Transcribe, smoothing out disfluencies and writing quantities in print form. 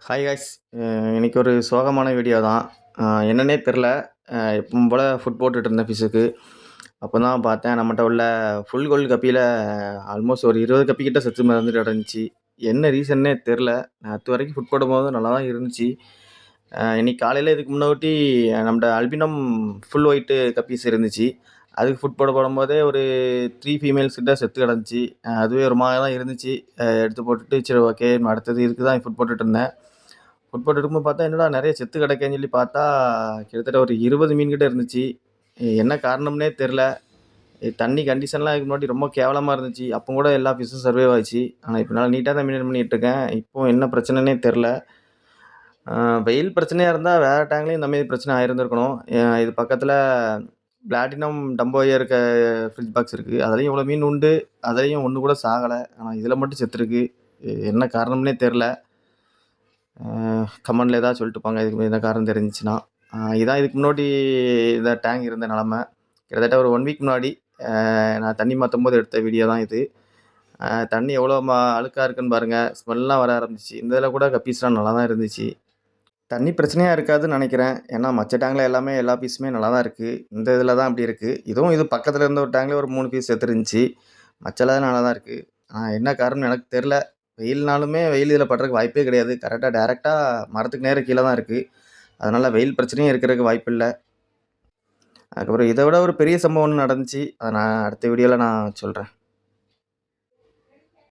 Hi guys. இன்னைக்கு ஒரு சோகமான வீடியோ தான். என்னன்னே தெரில. எப்பவும் போல ஃபுட் போட்டுட்டு இருந்தேன் ஃபிஷ்ஷுக்கு. அப்போ தான் பார்த்தேன் நம்மட்ட உள்ள ஃபுல் கோல்டு கப்பியில ஆல்மோஸ்ட் ஒரு 20 கப்பி கிட்ட செத்து மிதந்துட்டு கிடந்துச்சு. என்ன ரீசன்னே தெரில. நேத்து வரைக்கும் ஃபுட் போடும்போது நல்லா தான் இருந்துச்சு. இன்னைக்கு காலையில இதுக்கு முன்னாடி நம்மட்ட அல்பினம் ஃபுல் ஒயிட்டு கப்பீஸ் இருந்துச்சு. அதுக்கு ஃபுட் போடும்போதே ஒரு 3 ஃபீமேல்ஸ் கிட்ட செத்து கிடந்துச்சு. அதுவே ஒரு மாரி தான் இருந்துச்சு. எடுத்து போட்டுட்டு சரி ஓகே அடுத்தது இதுக்கு தான் ஃபுட் போட்டுட்டு இருந்தேன். ஃபுட் போட்டுட்டு இருக்கும்போது பார்த்தா, என்னடா நெறைய செத்து கிடக்கேன்னு சொல்லி பார்த்தா, கிட்டத்தட்ட ஒரு 20 மீன் கிட்ட இருந்துச்சு. என்ன காரணம்னே தெர்ல. தண்ணி கண்டிஷன்லாம் இதுக்கு முன்னாடி ரொம்ப கேவலமா இருந்துச்சு. அப்போ கூட எல்லா ஃபிஷ்ஷும் சர்வைவ் ஆச்சு. ஆனா, இப்ப நான் நீட்டா தான் மெயின்டெயின் பண்ணிட்டுருக்கேன். இப்போ என்ன பிரச்சனைன்னே தெர்ல. அ வெயில் பிரச்சனையா இருந்தா வேற டேங்க்லயும் இந்த மாரி பிரச்சனை ஆயிருந்திருக்கணும். இது பக்கத்துல பிளாட்டினம் டம்போயர் இருக்க ஃப்ரிட்ஜ் பாக்ஸ் இருக்கு. அதுலயும் இவ்வளோ மீன் உண்டு. அதுலயும் ஒண்ணு கூட சாகல. ஆனா, இதுல மட்டும் செத்துருக்கு. என்ன காரணம்னே தெர்ல. கமெண்ட்ல ஏதாவது சொல்லிட்டு போங்க. இதுக்கு எந்த காரணம் தெரிஞ்சுச்சுன்னா. இதான் இதுக்கு முன்னாடி இந்த டேங்க் இருந்த நெலம. கிட்டத்தட்ட ஒரு 1 வீக் முன்னாடி நான் தண்ணி மாத்தும்போது எடுத்த வீடியோ தான் இது. தண்ணி எவ்வளோ அழுக்கா இருக்குன்னு பாருங்க. ஸ்மெல்லாம் வர ஆரம்பிச்சுச்சு. இந்த இதில கூட கப்பீஸ்லாம் நல்லா தான் இருந்துச்சு. தண்ணி பிரச்சனையா இருக்காதுன்னு நெனைக்கிறேன். ஏன்னா மச்ச டேங்க்ல எல்லாமே எல்லா பீஸுமே நல்லா தான் இருக்கு. இந்த இதில தான் அப்படி இருக்கு. இதுவும் இது பக்கத்துல இருந்த ஒரு டேங்க்ல ஒரு 3 பீஸ் செத்துருந்துச்சு. மச்செல்லாம் நல்லா தான் இருக்கு. என்ன காரணம்னு எனக்கு தெர்ல. வெயில்னாலுமே வெயில் இதில படுறதுக்கு வாய்ப்பே கிடையாது. டைரக்ட்டா மரத்துக்கு நேரா கீழ தான் இருக்கு. அதனால வெயில் பிரச்சனையும் இருக்கிறதுக்கு வாய்ப்பில்ல. அதுக்கப்புறம் இத விட ஒரு பெரிய சம்பவம் ஒண்ணு நடந்துச்சு. அத நான் அடுத்த வீடியோல நான் சொல்றேன்.